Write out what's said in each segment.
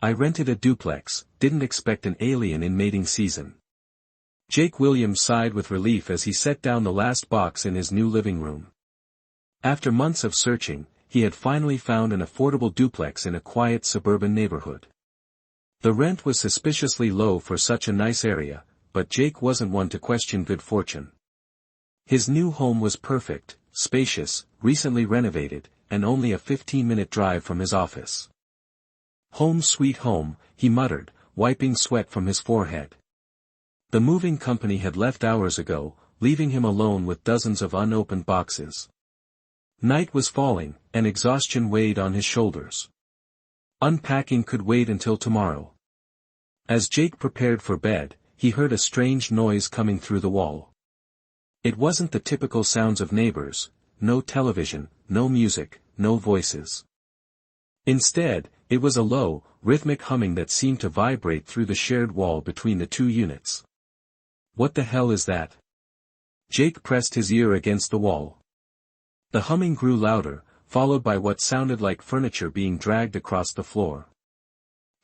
I rented a duplex, didn't expect an alien in mating season. Jake Williams sighed with relief as he set down the last box in his new living room. After months of searching, he had finally found an affordable duplex in a quiet suburban neighborhood. The rent was suspiciously low for such a nice area, but Jake wasn't one to question good fortune. His new home was perfect, spacious, recently renovated, and only a 15-minute drive from his office. "Home sweet home," he muttered, wiping sweat from his forehead. The moving company had left hours ago, leaving him alone with dozens of unopened boxes. Night was falling, and exhaustion weighed on his shoulders. Unpacking could wait until tomorrow. As Jake prepared for bed, he heard a strange noise coming through the wall. It wasn't the typical sounds of neighbors, no television, no music, no voices. Instead, it was a low, rhythmic humming that seemed to vibrate through the shared wall between the two units. "What the hell is that?" Jake pressed his ear against the wall. The humming grew louder, followed by what sounded like furniture being dragged across the floor.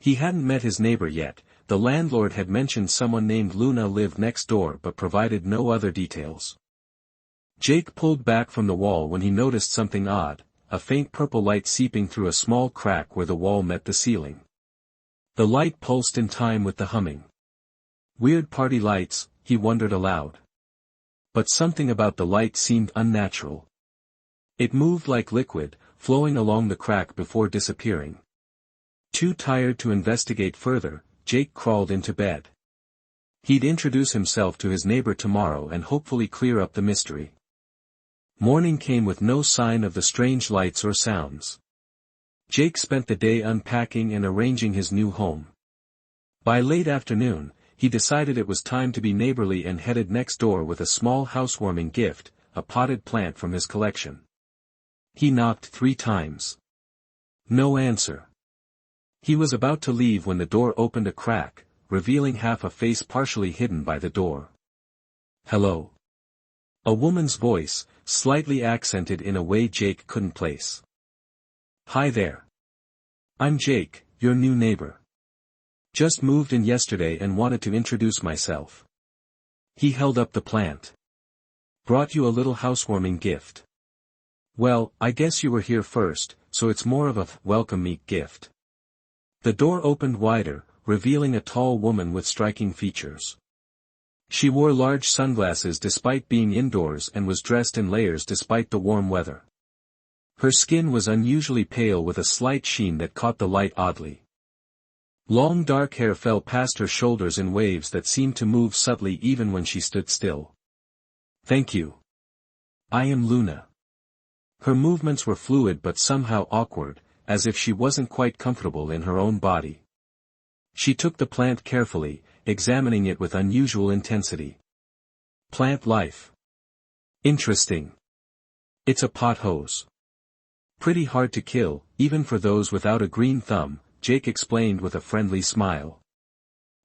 He hadn't met his neighbor yet. The landlord had mentioned someone named Luna lived next door but provided no other details. Jake pulled back from the wall when he noticed something odd, a faint purple light seeping through a small crack where the wall met the ceiling. The light pulsed in time with the humming. Weird party lights, he wondered aloud. But something about the light seemed unnatural. It moved like liquid, flowing along the crack before disappearing. Too tired to investigate further, Jake crawled into bed. He'd introduce himself to his neighbor tomorrow and hopefully clear up the mystery. Morning came with no sign of the strange lights or sounds. Jake spent the day unpacking and arranging his new home. By late afternoon, he decided it was time to be neighborly and headed next door with a small housewarming gift, a potted plant from his collection. He knocked 3 times. No answer. He was about to leave when the door opened a crack, revealing half a face partially hidden by the door. "Hello." A woman's voice, slightly accented in a way Jake couldn't place. "Hi there. I'm Jake, your new neighbor. Just moved in yesterday and wanted to introduce myself." He held up the plant. "Brought you a little housewarming gift." "Well, I guess you were here first, so it's more of a welcome meet gift." The door opened wider, revealing a tall woman with striking features. She wore large sunglasses despite being indoors and was dressed in layers despite the warm weather. Her skin was unusually pale with a slight sheen that caught the light oddly. Long dark hair fell past her shoulders in waves that seemed to move subtly even when she stood still. "Thank you. I am Luna." Her movements were fluid but somehow awkward, as if she wasn't quite comfortable in her own body. She took the plant carefully, examining it with unusual intensity. "Plant life. Interesting. It's a pothose. Pretty hard to kill, even for those without a green thumb," Jake explained with a friendly smile.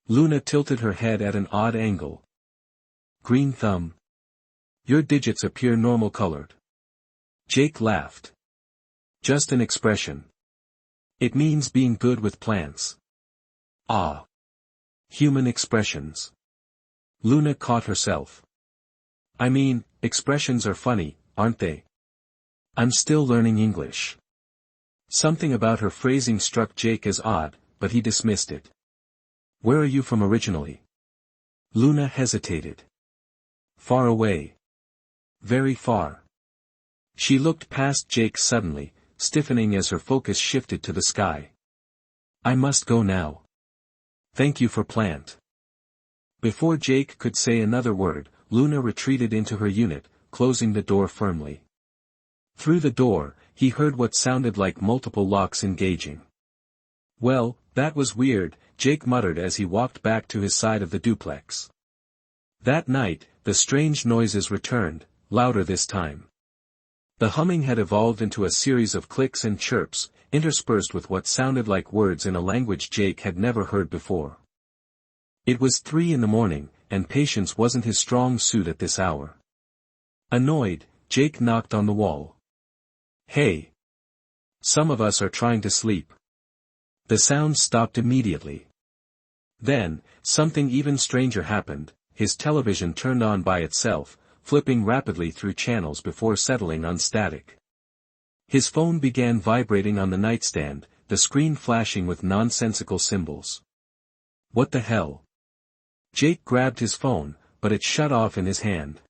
Luna tilted her head at an odd angle. "Green thumb? Your digits appear normal colored." Jake laughed. "Just an expression. It means being good with plants." "Ah. Human expressions." Luna caught herself. "I mean, expressions are funny, aren't they? I'm still learning English." Something about her phrasing struck Jake as odd, but he dismissed it. "Where are you from originally?" Luna hesitated. "Far away. Very far." She looked past Jake suddenly, stiffening as her focus shifted to the sky. "I must go now. Thank you for plant." Before Jake could say another word, Luna retreated into her unit, closing the door firmly. Through the door, he heard what sounded like multiple locks engaging. "Well, that was weird," Jake muttered as he walked back to his side of the duplex. That night, the strange noises returned, louder this time. The humming had evolved into a series of clicks and chirps, interspersed with what sounded like words in a language Jake had never heard before. It was 3 a.m, and patience wasn't his strong suit at this hour. Annoyed, Jake knocked on the wall. "Hey. Some of us are trying to sleep." The sound stopped immediately. Then, something even stranger happened. His television turned on by itself, flipping rapidly through channels before settling on static. His phone began vibrating on the nightstand, the screen flashing with nonsensical symbols. What the hell? Jake grabbed his phone, but it shut off in his hand.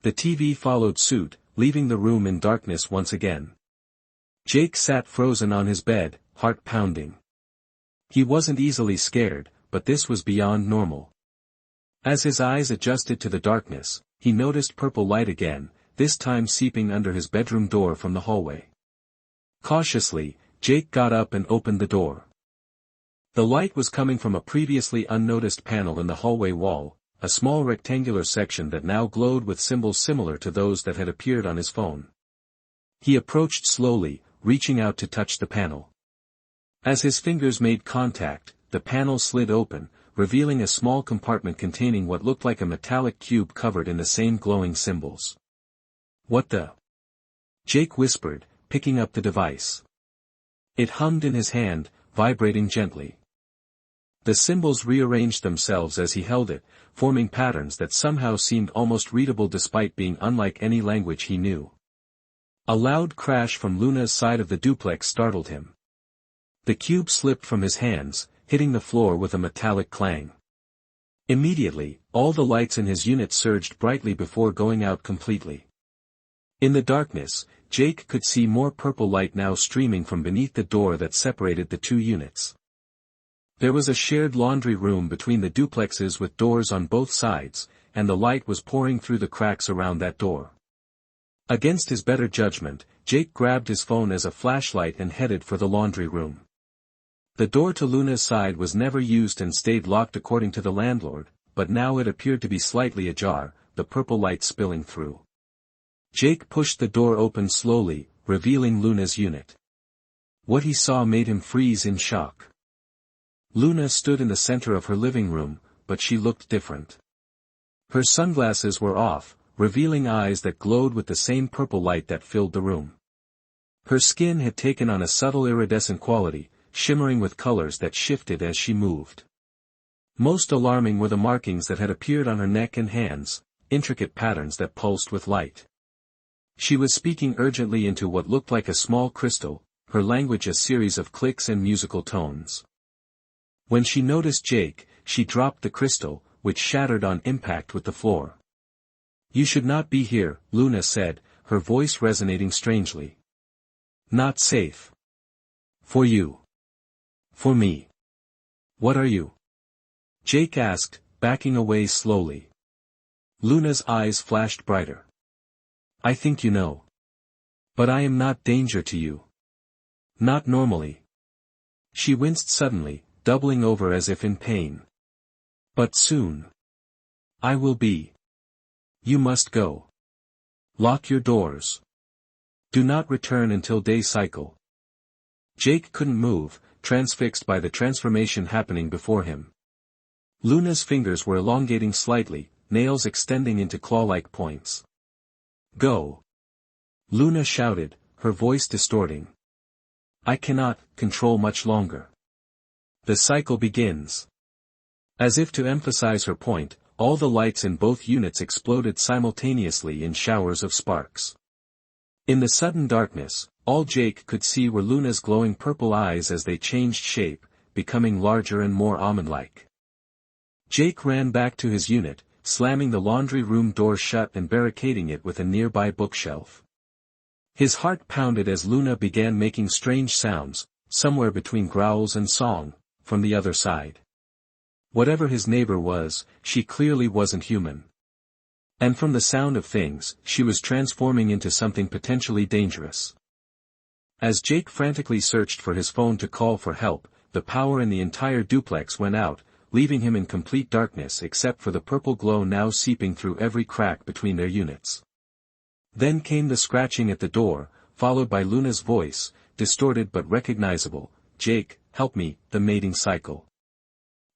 The TV followed suit, leaving the room in darkness once again. Jake sat frozen on his bed, heart pounding. He wasn't easily scared, but this was beyond normal. As his eyes adjusted to the darkness, he noticed purple light again, this time seeping under his bedroom door from the hallway. Cautiously, Jake got up and opened the door. The light was coming from a previously unnoticed panel in the hallway wall, a small rectangular section that now glowed with symbols similar to those that had appeared on his phone. He approached slowly, reaching out to touch the panel. As his fingers made contact, the panel slid open, revealing a small compartment containing what looked like a metallic cube covered in the same glowing symbols. "What the?" Jake whispered, picking up the device. It hummed in his hand, vibrating gently. The symbols rearranged themselves as he held it, forming patterns that somehow seemed almost readable despite being unlike any language he knew. A loud crash from Luna's side of the duplex startled him. The cube slipped from his hands, hitting the floor with a metallic clang. Immediately, all the lights in his unit surged brightly before going out completely. In the darkness, Jake could see more purple light now streaming from beneath the door that separated the two units. There was a shared laundry room between the duplexes with doors on both sides, and the light was pouring through the cracks around that door. Against his better judgment, Jake grabbed his phone as a flashlight and headed for the laundry room. The door to Luna's side was never used and stayed locked according to the landlord, but now it appeared to be slightly ajar, the purple light spilling through. Jake pushed the door open slowly, revealing Luna's unit. What he saw made him freeze in shock. Luna stood in the center of her living room, but she looked different. Her sunglasses were off, revealing eyes that glowed with the same purple light that filled the room. Her skin had taken on a subtle iridescent quality, shimmering with colors that shifted as she moved. Most alarming were the markings that had appeared on her neck and hands, intricate patterns that pulsed with light. She was speaking urgently into what looked like a small crystal, her language a series of clicks and musical tones. When she noticed Jake, she dropped the crystal, which shattered on impact with the floor. "You should not be here," Luna said, her voice resonating strangely. "Not safe. For you. For me. What are you?" Jake asked, backing away slowly. Luna's eyes flashed brighter. "I think you know. But I am not danger to you. Not normally." She winced suddenly, doubling over as if in pain. "But soon. I will be. You must go. Lock your doors. Do not return until day cycle." Jake couldn't move, transfixed by the transformation happening before him. Luna's fingers were elongating slightly, nails extending into claw-like points. "Go!" Luna shouted, her voice distorting. "I cannot control much longer. The cycle begins." As if to emphasize her point, all the lights in both units exploded simultaneously in showers of sparks. In the sudden darkness, all Jake could see were Luna's glowing purple eyes as they changed shape, becoming larger and more almond-like. Jake ran back to his unit, slamming the laundry room door shut and barricading it with a nearby bookshelf. His heart pounded as Luna began making strange sounds, somewhere between growls and song, from the other side. Whatever his neighbor was, she clearly wasn't human. And from the sound of things, she was transforming into something potentially dangerous. As Jake frantically searched for his phone to call for help, the power in the entire duplex went out, leaving him in complete darkness except for the purple glow now seeping through every crack between their units. Then came the scratching at the door, followed by Luna's voice, distorted but recognizable. "Jake, help me, the mating cycle.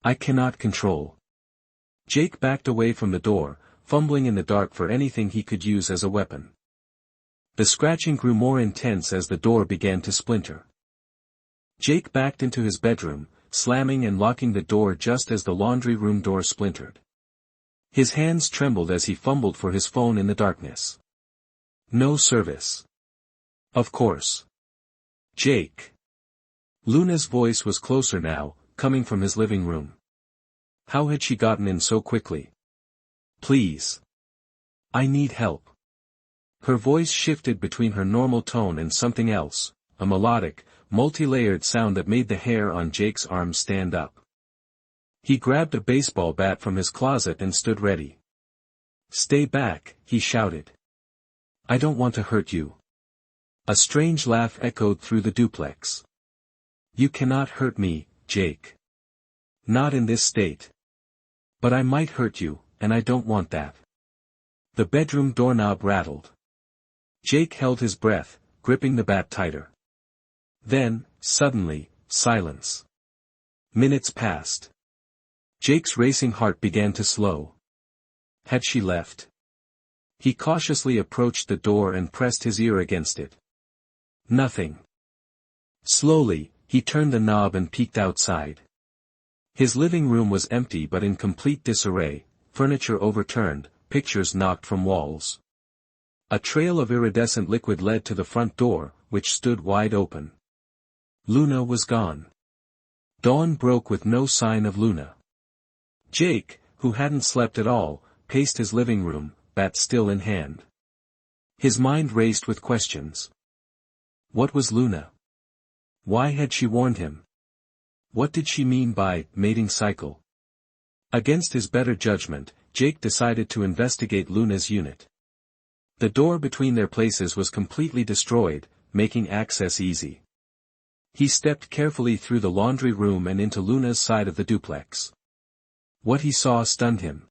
I cannot control." Jake backed away from the door, fumbling in the dark for anything he could use as a weapon. The scratching grew more intense as the door began to splinter. Jake backed into his bedroom, slamming and locking the door just as the laundry room door splintered. His hands trembled as he fumbled for his phone in the darkness. No service. Of course. Jake. Luna's voice was closer now, coming from his living room. How had she gotten in so quickly? Please. I need help. Her voice shifted between her normal tone and something else, a melodic, multi-layered sound that made the hair on Jake's arms stand up. He grabbed a baseball bat from his closet and stood ready. Stay back, he shouted. I don't want to hurt you. A strange laugh echoed through the duplex. You cannot hurt me, Jake. Not in this state. But I might hurt you, and I don't want that. The bedroom doorknob rattled. Jake held his breath, gripping the bat tighter. Then, suddenly, silence. Minutes passed. Jake's racing heart began to slow. Had she left? He cautiously approached the door and pressed his ear against it. Nothing. Slowly, he turned the knob and peeked outside. His living room was empty but in complete disarray, furniture overturned, pictures knocked from walls. A trail of iridescent liquid led to the front door, which stood wide open. Luna was gone. Dawn broke with no sign of Luna. Jake, who hadn't slept at all, paced his living room, bat still in hand. His mind raced with questions. What was Luna? Why had she warned him? What did she mean by mating cycle? Against his better judgment, Jake decided to investigate Luna's unit. The door between their places was completely destroyed, making access easy. He stepped carefully through the laundry room and into Luna's side of the duplex. What he saw stunned him.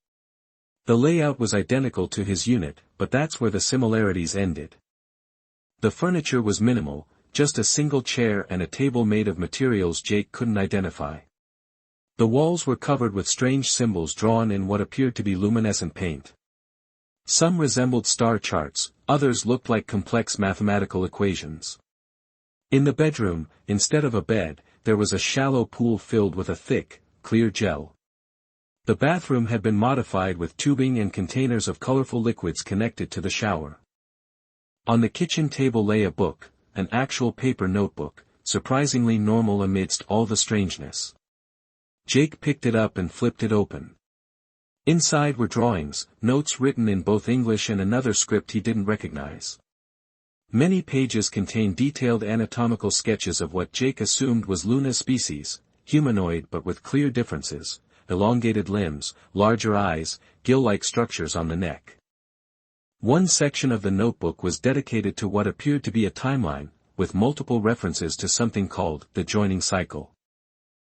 The layout was identical to his unit, but that's where the similarities ended. The furniture was minimal, just a single chair and a table made of materials Jake couldn't identify. The walls were covered with strange symbols drawn in what appeared to be luminescent paint. Some resembled star charts, others looked like complex mathematical equations. In the bedroom, instead of a bed, there was a shallow pool filled with a thick, clear gel. The bathroom had been modified with tubing and containers of colorful liquids connected to the shower. On the kitchen table lay a book, an actual paper notebook, surprisingly normal amidst all the strangeness. Jake picked it up and flipped it open. Inside were drawings, notes written in both English and another script he didn't recognize. Many pages contained detailed anatomical sketches of what Jake assumed was Luna's species, humanoid but with clear differences, elongated limbs, larger eyes, gill-like structures on the neck. One section of the notebook was dedicated to what appeared to be a timeline, with multiple references to something called the joining cycle.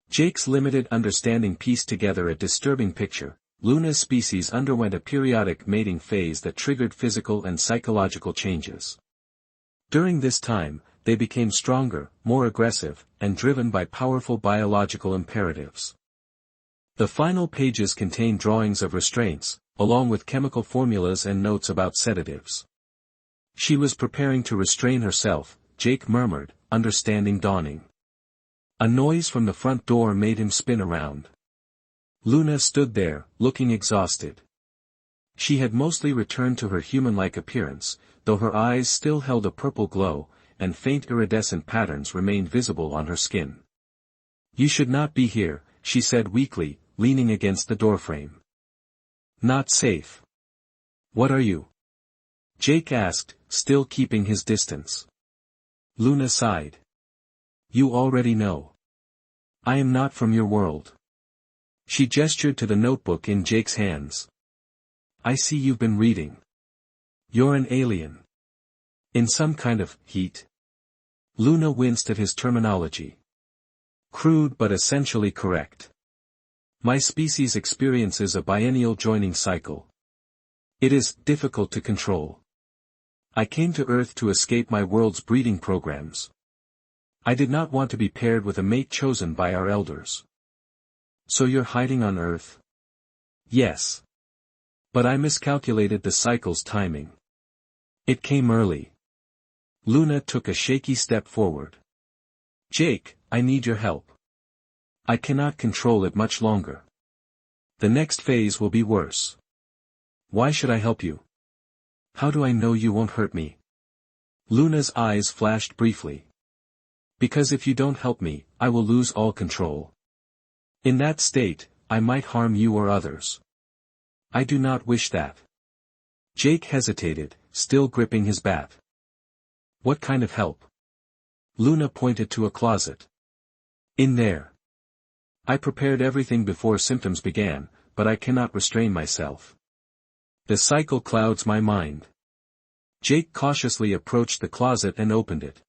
Jake's limited understanding pieced together a disturbing picture. Luna's species underwent a periodic mating phase that triggered physical and psychological changes. During this time, they became stronger, more aggressive, and driven by powerful biological imperatives. The final pages contain drawings of restraints, along with chemical formulas and notes about sedatives. She was preparing to restrain herself, Jake murmured, understanding dawning. A noise from the front door made him spin around. Luna stood there, looking exhausted. She had mostly returned to her human-like appearance, though her eyes still held a purple glow, and faint iridescent patterns remained visible on her skin. You should not be here, she said weakly, leaning against the doorframe. Not safe. What are you? Jake asked, still keeping his distance. Luna sighed. You already know. I am not from your world. She gestured to the notebook in Jake's hands. I see you've been reading. You're an alien. In some kind of heat. Luna winced at his terminology. Crude but essentially correct. My species experiences a biennial joining cycle. It is difficult to control. I came to Earth to escape my world's breeding programs. I did not want to be paired with a mate chosen by our elders. So you're hiding on Earth? Yes. But I miscalculated the cycle's timing. It came early. Luna took a shaky step forward. Jake, I need your help. I cannot control it much longer. The next phase will be worse. Why should I help you? How do I know you won't hurt me? Luna's eyes flashed briefly. Because if you don't help me, I will lose all control. In that state, I might harm you or others. I do not wish that. Jake hesitated, still gripping his bat. What kind of help? Luna pointed to a closet. In there. I prepared everything before symptoms began, but I cannot restrain myself. The cycle clouds my mind. Jake cautiously approached the closet and opened it.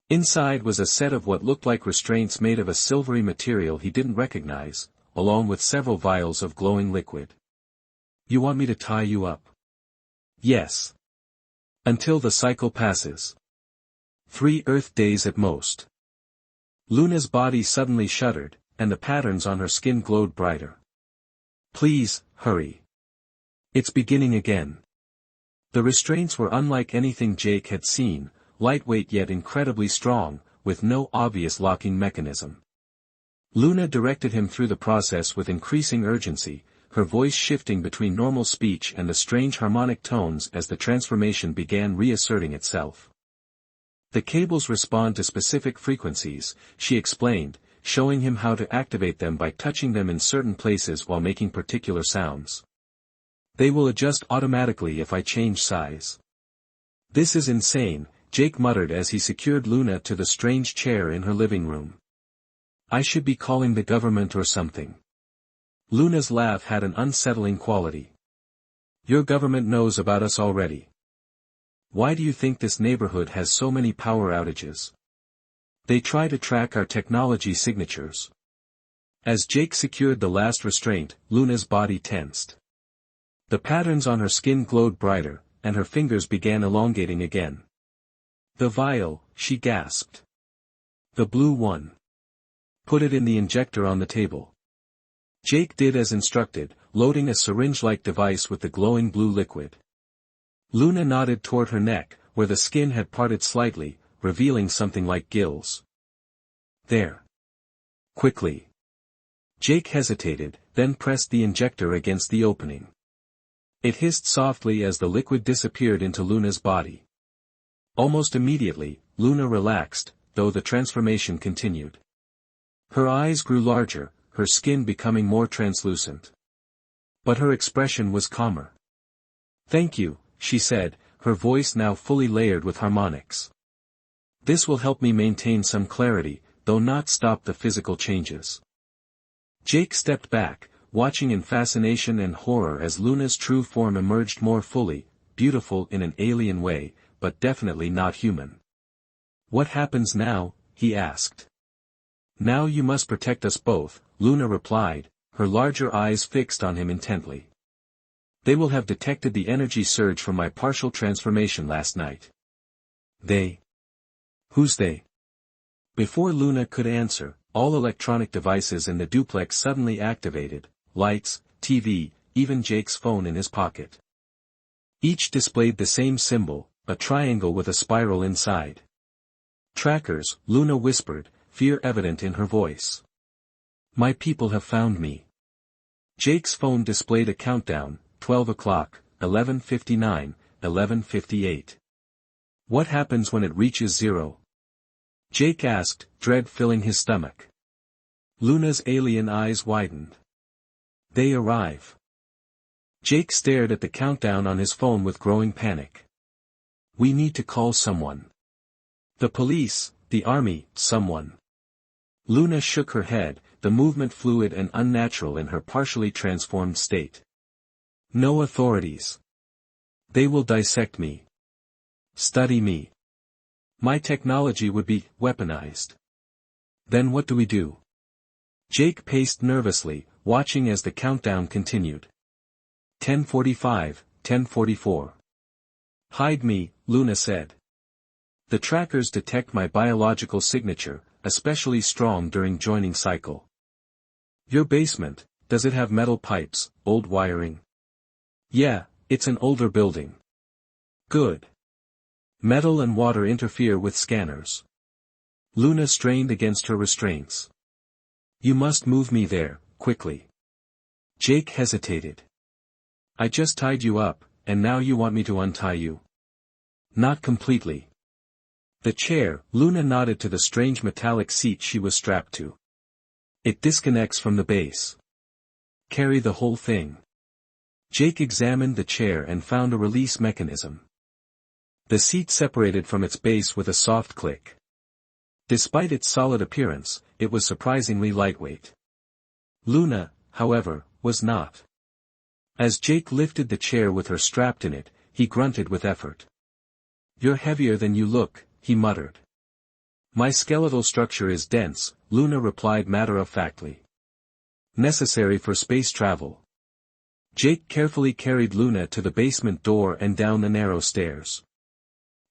Inside was a set of what looked like restraints made of a silvery material he didn't recognize, along with several vials of glowing liquid. You want me to tie you up? Yes. Until the cycle passes. 3 Earth days at most. Luna's body suddenly shuddered, and the patterns on her skin glowed brighter. Please, hurry. It's beginning again. The restraints were unlike anything Jake had seen, lightweight yet incredibly strong, with no obvious locking mechanism. Luna directed him through the process with increasing urgency, her voice shifting between normal speech and the strange harmonic tones as the transformation began reasserting itself. The cables respond to specific frequencies, she explained, showing him how to activate them by touching them in certain places while making particular sounds. They will adjust automatically if I change size. This is insane, Jake muttered as he secured Luna to the strange chair in her living room. I should be calling the government or something. Luna's laugh had an unsettling quality. Your government knows about us already. Why do you think this neighborhood has so many power outages? They try to track our technology signatures. As Jake secured the last restraint, Luna's body tensed. The patterns on her skin glowed brighter, and her fingers began elongating again. The vial, she gasped. The blue one. Put it in the injector on the table. Jake did as instructed, loading a syringe-like device with the glowing blue liquid. Luna nodded toward her neck, where the skin had parted slightly, revealing something like gills. There. Quickly. Jake hesitated, then pressed the injector against the opening. It hissed softly as the liquid disappeared into Luna's body. Almost immediately, Luna relaxed, though the transformation continued. Her eyes grew larger, her skin becoming more translucent. But her expression was calmer. Thank you, she said, her voice now fully layered with harmonics. This will help me maintain some clarity, though not stop the physical changes. Jake stepped back, watching in fascination and horror as Luna's true form emerged more fully, beautiful in an alien way, but definitely not human. What happens now? He asked. Now you must protect us both, Luna replied, her larger eyes fixed on him intently. They will have detected the energy surge from my partial transformation last night. They? Who's they? Before Luna could answer, all electronic devices in the duplex suddenly activated, lights, TV, even Jake's phone in his pocket. Each displayed the same symbol, a triangle with a spiral inside. Trackers, Luna whispered, fear evident in her voice. My people have found me. Jake's phone displayed a countdown, 12 o'clock, 11:59, 11:58. What happens when it reaches 0? Jake asked, dread filling his stomach. Luna's alien eyes widened. They arrive. Jake stared at the countdown on his phone with growing panic. We need to call someone. The police, the army, someone. Luna shook her head, the movement fluid and unnatural in her partially transformed state. No authorities. They will dissect me. Study me. My technology would be weaponized. Then what do we do? Jake paced nervously, watching as the countdown continued. 10:45, 10:44. Hide me, Luna said. The trackers detect my biological signature, especially strong during joining cycle. Your basement, does it have metal pipes, old wiring? Yeah, it's an older building. Good. Metal and water interfere with scanners. Luna strained against her restraints. You must move me there, quickly. Jake hesitated. I just tied you up, and now you want me to untie you? Not completely. The chair, Luna nodded to the strange metallic seat she was strapped to. It disconnects from the base. Carry the whole thing. Jake examined the chair and found a release mechanism. The seat separated from its base with a soft click. Despite its solid appearance, it was surprisingly lightweight. Luna, however, was not. As Jake lifted the chair with her strapped in it, he grunted with effort. You're heavier than you look, he muttered. My skeletal structure is dense, Luna replied matter-of-factly. Necessary for space travel. Jake carefully carried Luna to the basement door and down the narrow stairs.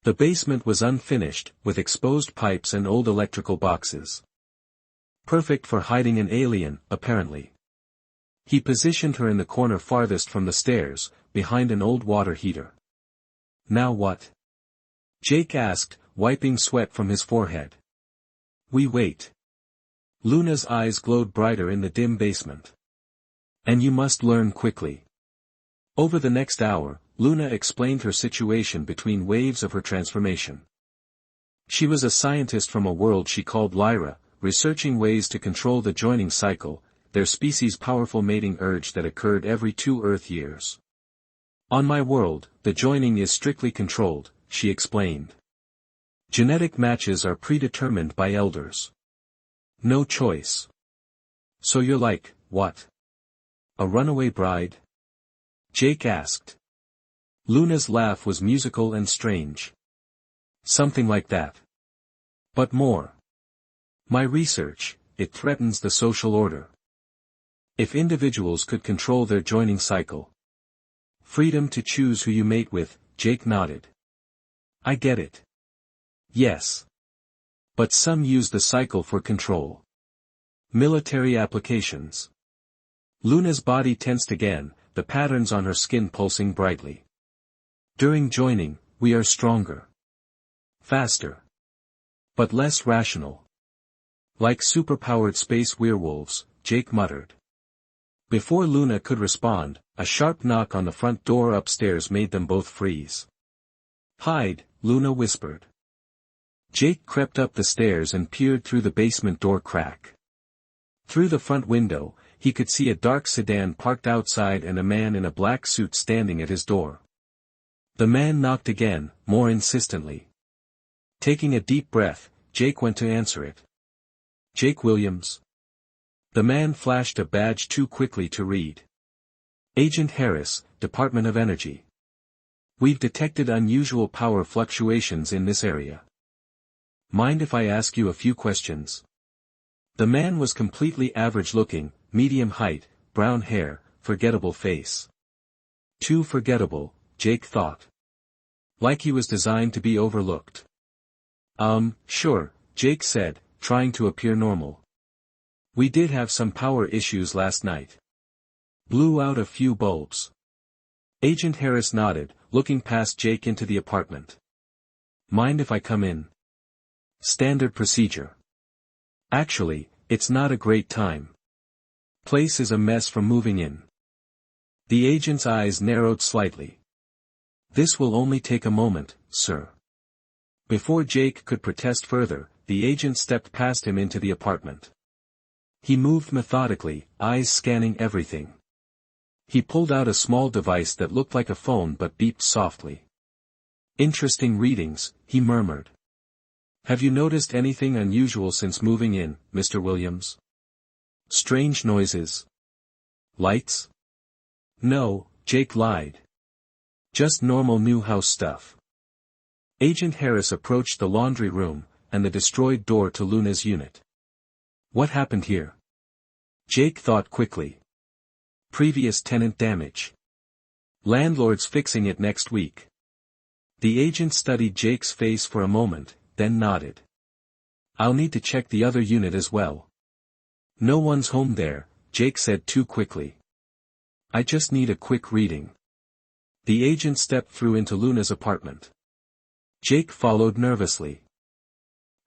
The basement was unfinished, with exposed pipes and old electrical boxes. Perfect for hiding an alien, apparently. He positioned her in the corner farthest from the stairs, behind an old water heater. Now what? Jake asked, wiping sweat from his forehead. We wait. Luna's eyes glowed brighter in the dim basement. And you must learn quickly. Over the next hour, Luna explained her situation between waves of her transformation. She was a scientist from a world she called Lyra, researching ways to control the joining cycle, their species' powerful mating urge that occurred every 2 Earth years. On my world, the joining is strictly controlled, she explained. Genetic matches are predetermined by elders. No choice. So you're like, what? A runaway bride? Jake asked. Luna's laugh was musical and strange. Something like that. But more. My research, it threatens the social order. If individuals could control their joining cycle. Freedom to choose who you mate with, Jake nodded. I get it. Yes. But some use the cycle for control. Military applications. Luna's body tensed again, the patterns on her skin pulsing brightly. During joining, we are stronger. Faster. But less rational. Like superpowered space werewolves, Jake muttered. Before Luna could respond, a sharp knock on the front door upstairs made them both freeze. Hide, Luna whispered. Jake crept up the stairs and peered through the basement door crack. Through the front window, he could see a dark sedan parked outside and a man in a black suit standing at his door. The man knocked again, more insistently. Taking a deep breath, Jake went to answer it. Jake Williams. The man flashed a badge too quickly to read. Agent Harris, Department of Energy. We've detected unusual power fluctuations in this area. Mind if I ask you a few questions? The man was completely average-looking, medium height, brown hair, forgettable face. Too forgettable, Jake thought. Like he was designed to be overlooked. Sure, Jake said, trying to appear normal. We did have some power issues last night. Blew out a few bulbs. Agent Harris nodded, looking past Jake into the apartment. Mind if I come in? Standard procedure. Actually, it's not a great time. Place is a mess from moving in. The agent's eyes narrowed slightly. This will only take a moment, sir. Before Jake could protest further, the agent stepped past him into the apartment. He moved methodically, eyes scanning everything. He pulled out a small device that looked like a phone but beeped softly. Interesting readings, he murmured. Have you noticed anything unusual since moving in, Mr. Williams? Strange noises? Lights? No, Jake lied. Just normal new house stuff. Agent Harris approached the laundry room, and the destroyed door to Luna's unit. What happened here? Jake thought quickly. Previous tenant damage. Landlord's fixing it next week. The agent studied Jake's face for a moment, then nodded. I'll need to check the other unit as well. No one's home there, Jake said too quickly. I just need a quick reading. The agent stepped through into Luna's apartment. Jake followed nervously.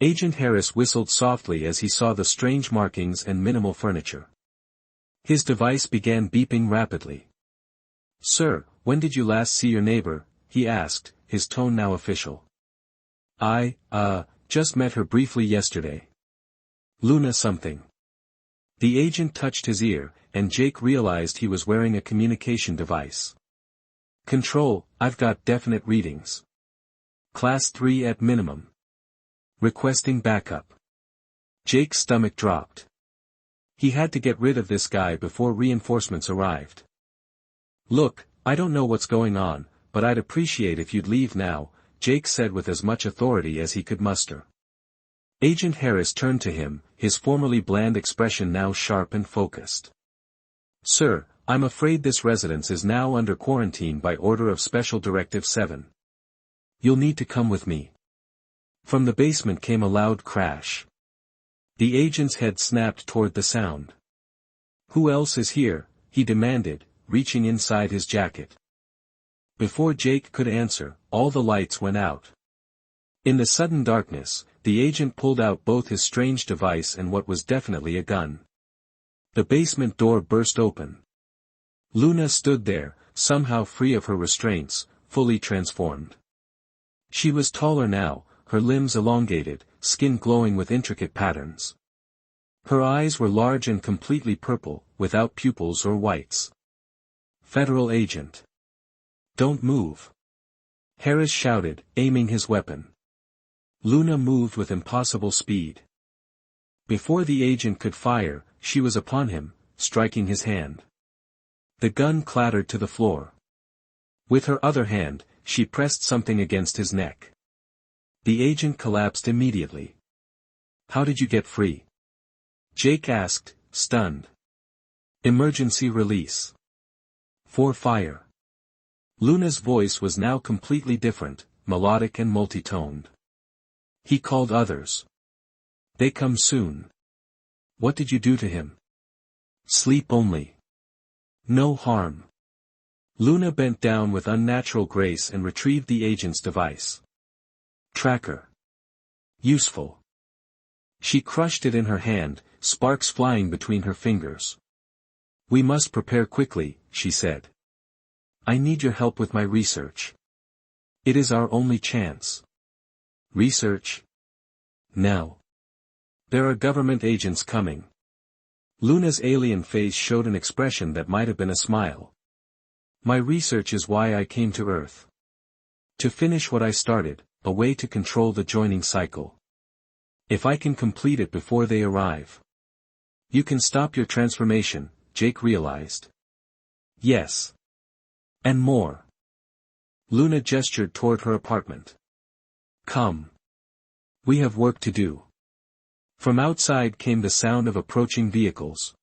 Agent Harris whistled softly as he saw the strange markings and minimal furniture. His device began beeping rapidly. "Sir, when did you last see your neighbor?" he asked, his tone now official. "I, just met her briefly yesterday. Luna something." The agent touched his ear, and Jake realized he was wearing a communication device. "Control, I've got definite readings. Class 3 at minimum. Requesting backup." Jake's stomach dropped. He had to get rid of this guy before reinforcements arrived. "Look, I don't know what's going on, but I'd appreciate if you'd leave now," Jake said with as much authority as he could muster. Agent Harris turned to him, his formerly bland expression now sharp and focused. "Sir, I'm afraid this residence is now under quarantine by order of Special Directive 7. You'll need to come with me." From the basement came a loud crash. The agent's head snapped toward the sound. "Who else is here?" he demanded, reaching inside his jacket. Before Jake could answer, all the lights went out. In the sudden darkness, the agent pulled out both his strange device and what was definitely a gun. The basement door burst open. Luna stood there, somehow free of her restraints, fully transformed. She was taller now, her limbs elongated, skin glowing with intricate patterns. Her eyes were large and completely purple, without pupils or whites. "Federal agent. Don't move!" Harris shouted, aiming his weapon. Luna moved with impossible speed. Before the agent could fire, she was upon him, striking his hand. The gun clattered to the floor. With her other hand, she pressed something against his neck. The agent collapsed immediately. "How did you get free?" Jake asked, stunned. "Emergency release. For fire." Luna's voice was now completely different, melodic and multi-toned. "He called others. They come soon." "What did you do to him?" "Sleep only. No harm." Luna bent down with unnatural grace and retrieved the agent's device. Tracker. Useful. She crushed it in her hand, sparks flying between her fingers. "We must prepare quickly," she said. "I need your help with my research. It is our only chance." "Research? Now. There are government agents coming." Luna's alien face showed an expression that might have been a smile. "My research is why I came to Earth. To finish what I started, a way to control the joining cycle. If I can complete it before they arrive." "You can stop your transformation," Jake realized. "Yes. And more." Luna gestured toward her apartment. "Come. We have work to do." From outside came the sound of approaching vehicles.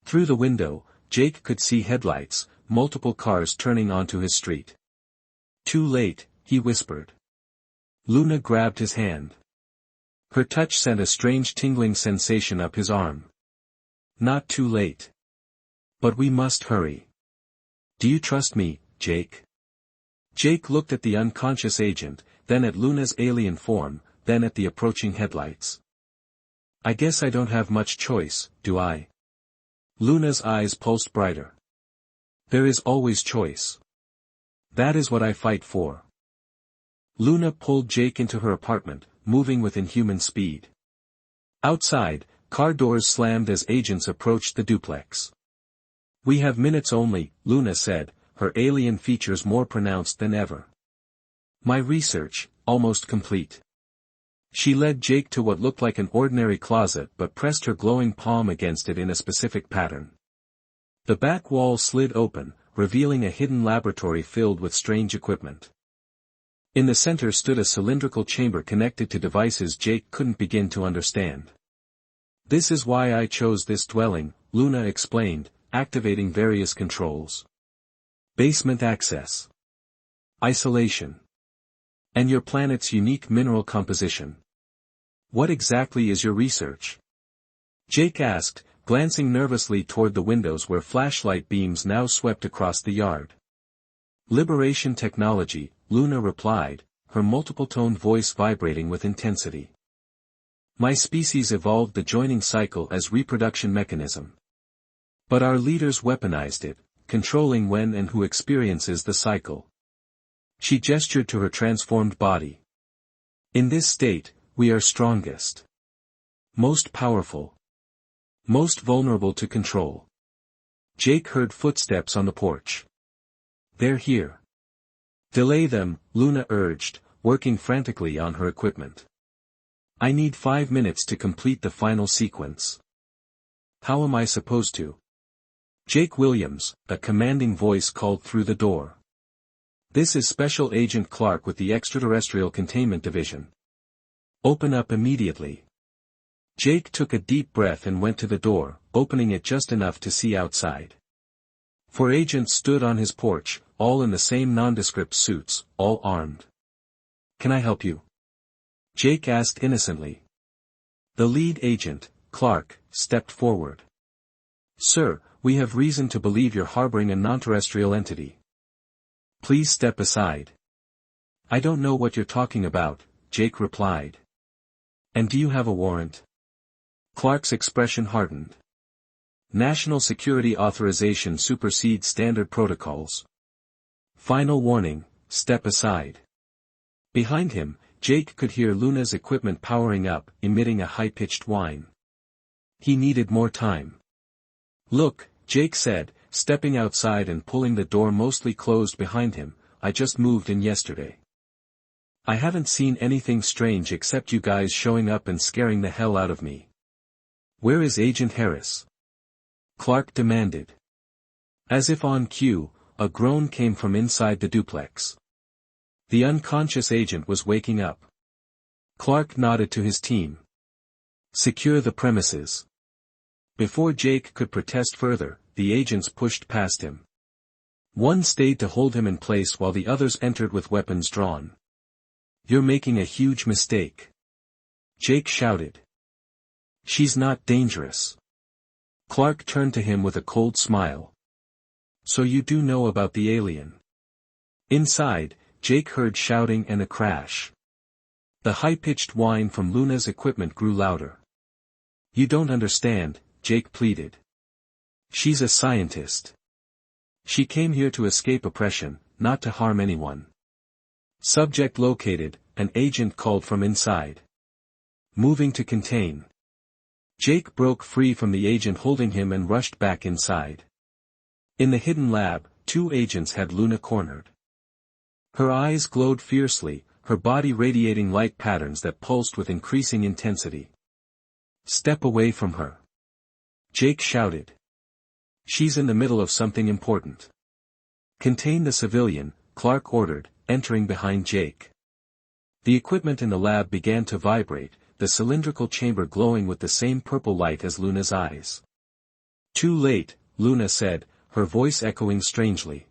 Through the window, Jake could see headlights, multiple cars turning onto his street. "Too late," he whispered. Luna grabbed his hand. Her touch sent a strange tingling sensation up his arm. "Not too late. But we must hurry. Do you trust me, Jake?" Jake looked at the unconscious agent, then at Luna's alien form, then at the approaching headlights. "I guess I don't have much choice, do I?" Luna's eyes pulsed brighter. "There is always choice. That is what I fight for." Luna pulled Jake into her apartment, moving with inhuman speed. Outside, car doors slammed as agents approached the duplex. "We have minutes only," Luna said, her alien features more pronounced than ever. "My research, almost complete." She led Jake to what looked like an ordinary closet but pressed her glowing palm against it in a specific pattern. The back wall slid open, revealing a hidden laboratory filled with strange equipment. In the center stood a cylindrical chamber connected to devices Jake couldn't begin to understand. "This is why I chose this dwelling," Luna explained, activating various controls. "Basement access. Isolation. And your planet's unique mineral composition." "What exactly is your research?" Jake asked, glancing nervously toward the windows where flashlight beams now swept across the yard. "Liberation technology," Luna replied, her multiple-toned voice vibrating with intensity. My species evolved the joining cycle as reproduction mechanism. But our leaders weaponized it, controlling when and who experiences the cycle. She gestured to her transformed body. In this state, we are strongest. Most powerful. Most vulnerable to control. Jake heard footsteps on the porch. They're here. Delay them, Luna urged, working frantically on her equipment. I need 5 minutes to complete the final sequence. How am I supposed to? Jake Williams, a commanding voice called through the door. This is Special Agent Clark with the Extraterrestrial Containment Division. Open up immediately. Jake took a deep breath and went to the door, opening it just enough to see outside. 4 agents stood on his porch, all in the same nondescript suits, all armed. Can I help you? Jake asked innocently. The lead agent, Clark, stepped forward. Sir, we have reason to believe you're harboring a non-terrestrial entity. Please step aside. I don't know what you're talking about, Jake replied. And do you have a warrant? Clark's expression hardened. National security authorization supersedes standard protocols. Final warning, step aside. Behind him, Jake could hear Luna's equipment powering up, emitting a high-pitched whine. He needed more time. Look, Jake said, stepping outside and pulling the door mostly closed behind him, I just moved in yesterday. I haven't seen anything strange except you guys showing up and scaring the hell out of me. Where is Agent Harris? Clark demanded. As if on cue, a groan came from inside the duplex. The unconscious agent was waking up. Clark nodded to his team. Secure the premises. Before Jake could protest further, the agents pushed past him. One stayed to hold him in place while the others entered with weapons drawn. You're making a huge mistake. Jake shouted. She's not dangerous. Clark turned to him with a cold smile. So you do know about the alien. Inside, Jake heard shouting and a crash. The high-pitched whine from Luna's equipment grew louder. You don't understand, Jake pleaded. She's a scientist. She came here to escape oppression, not to harm anyone. Subject located, an agent called from inside. Moving to contain. Jake broke free from the agent holding him and rushed back inside. In the hidden lab, 2 agents had Luna cornered. Her eyes glowed fiercely, her body radiating light patterns that pulsed with increasing intensity. Step away from her. Jake shouted. She's in the middle of something important. Contain the civilian, Clark ordered, entering behind Jake. The equipment in the lab began to vibrate, the cylindrical chamber glowing with the same purple light as Luna's eyes. Too late, Luna said, her voice echoing strangely.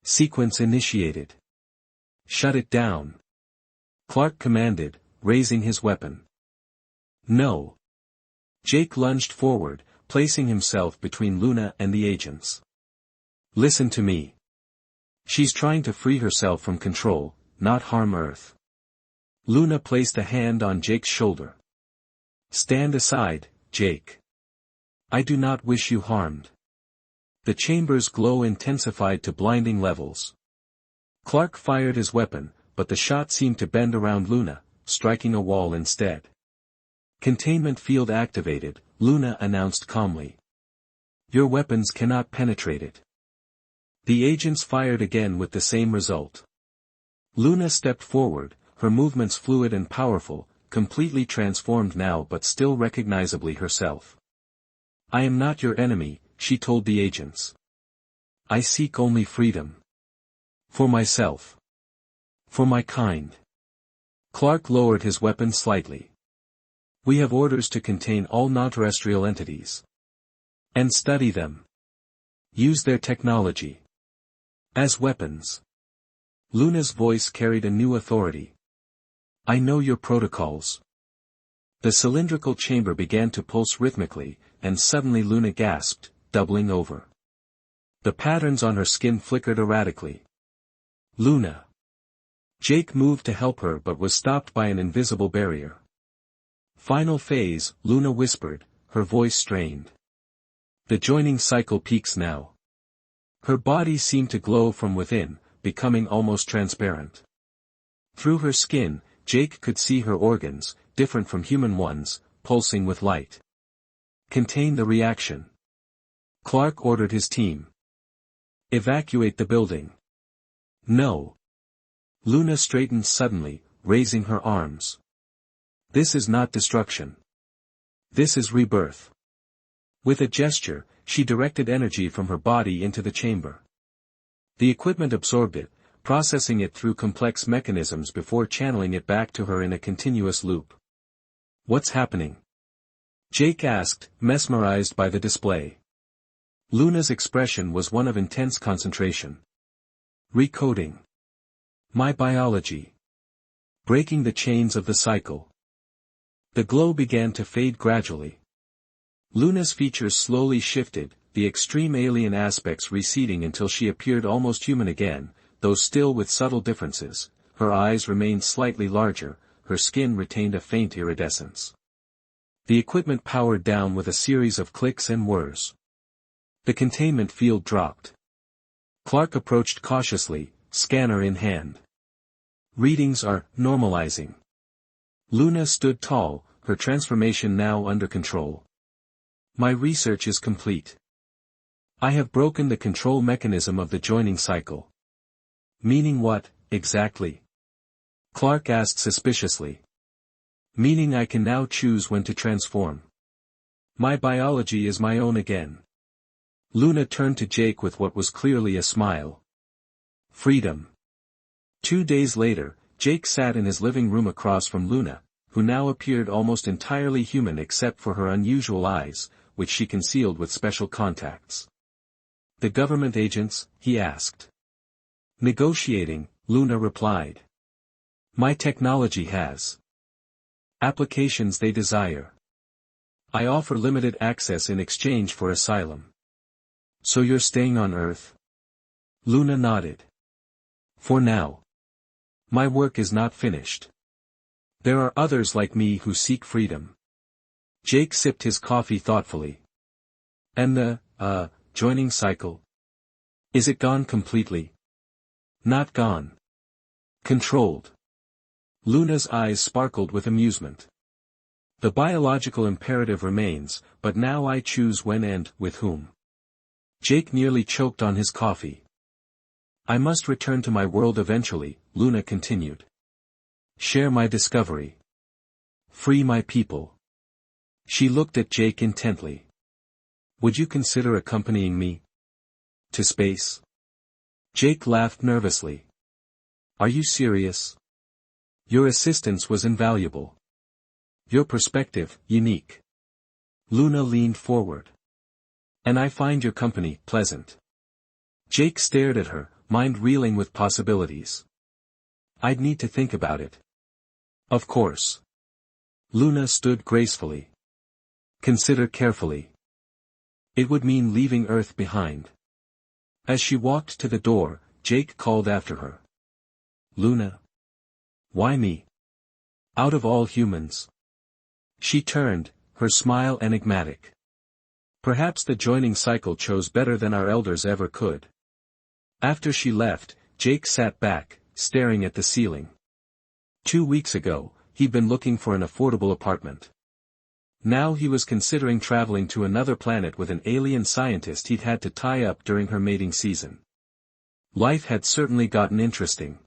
Sequence initiated. Shut it down. Clark commanded, raising his weapon. No. Jake lunged forward, placing himself between Luna and the agents. Listen to me. She's trying to free herself from control, not harm Earth. Luna placed a hand on Jake's shoulder. Stand aside, Jake. I do not wish you harmed. The chamber's glow intensified to blinding levels. Clark fired his weapon, but the shot seemed to bend around Luna, striking a wall instead. Containment field activated, Luna announced calmly. Your weapons cannot penetrate it. The agents fired again with the same result. Luna stepped forward, her movements fluid and powerful, completely transformed now but still recognizably herself. I am not your enemy, she told the agents. I seek only freedom. For myself. For my kind. Clark lowered his weapon slightly. We have orders to contain all non-terrestrial entities. And study them. Use their technology. As weapons. Luna's voice carried a new authority. I know your protocols. The cylindrical chamber began to pulse rhythmically, and suddenly Luna gasped, doubling over. The patterns on her skin flickered erratically. Luna. Jake moved to help her but was stopped by an invisible barrier. Final phase, Luna whispered, her voice strained. The joining cycle peaks now. Her body seemed to glow from within, becoming almost transparent. Through her skin, Jake could see her organs, different from human ones, pulsing with light. Contain the reaction. Clark ordered his team. Evacuate the building. No. Luna straightened suddenly, raising her arms. This is not destruction. This is rebirth. With a gesture, she directed energy from her body into the chamber. The equipment absorbed it, processing it through complex mechanisms before channeling it back to her in a continuous loop. What's happening? Jake asked, mesmerized by the display. Luna's expression was one of intense concentration. Recoding. My biology. Breaking the chains of the cycle. The glow began to fade gradually. Luna's features slowly shifted, the extreme alien aspects receding until she appeared almost human again, though still with subtle differences. Her eyes remained slightly larger, her skin retained a faint iridescence. The equipment powered down with a series of clicks and whirs. The containment field dropped. Clark approached cautiously, scanner in hand. Readings are normalizing. Luna stood tall, her transformation now under control. My research is complete. I have broken the control mechanism of the joining cycle. Meaning what, exactly? Clark asked suspiciously. Meaning I can now choose when to transform. My biology is my own again. Luna turned to Jake with what was clearly a smile. Freedom. 2 days later, Jake sat in his living room across from Luna, who now appeared almost entirely human except for her unusual eyes, which she concealed with special contacts. The government agents? He asked. Negotiating, Luna replied. My technology has applications they desire. I offer limited access in exchange for asylum. So you're staying on Earth? Luna nodded. For now. My work is not finished. There are others like me who seek freedom. Jake sipped his coffee thoughtfully. And the, joining cycle? Is it gone completely? Not gone. Controlled. Luna's eyes sparkled with amusement. The biological imperative remains, but now I choose when and with whom. Jake nearly choked on his coffee. I must return to my world eventually, Luna continued. Share my discovery. Free my people. She looked at Jake intently. Would you consider accompanying me? To space? Jake laughed nervously. Are you serious? Your assistance was invaluable. Your perspective, unique. Luna leaned forward. And I find your company pleasant. Jake stared at her, mind reeling with possibilities. I'd need to think about it. Of course. Luna stood gracefully. Consider carefully. It would mean leaving Earth behind. As she walked to the door, Jake called after her. Luna. Why me? Out of all humans. She turned, her smile enigmatic. Perhaps the joining cycle chose better than our elders ever could. After she left, Jake sat back, staring at the ceiling. 2 weeks ago, he'd been looking for an affordable apartment. Now he was considering traveling to another planet with an alien scientist he'd had to tie up during her mating season. Life had certainly gotten interesting.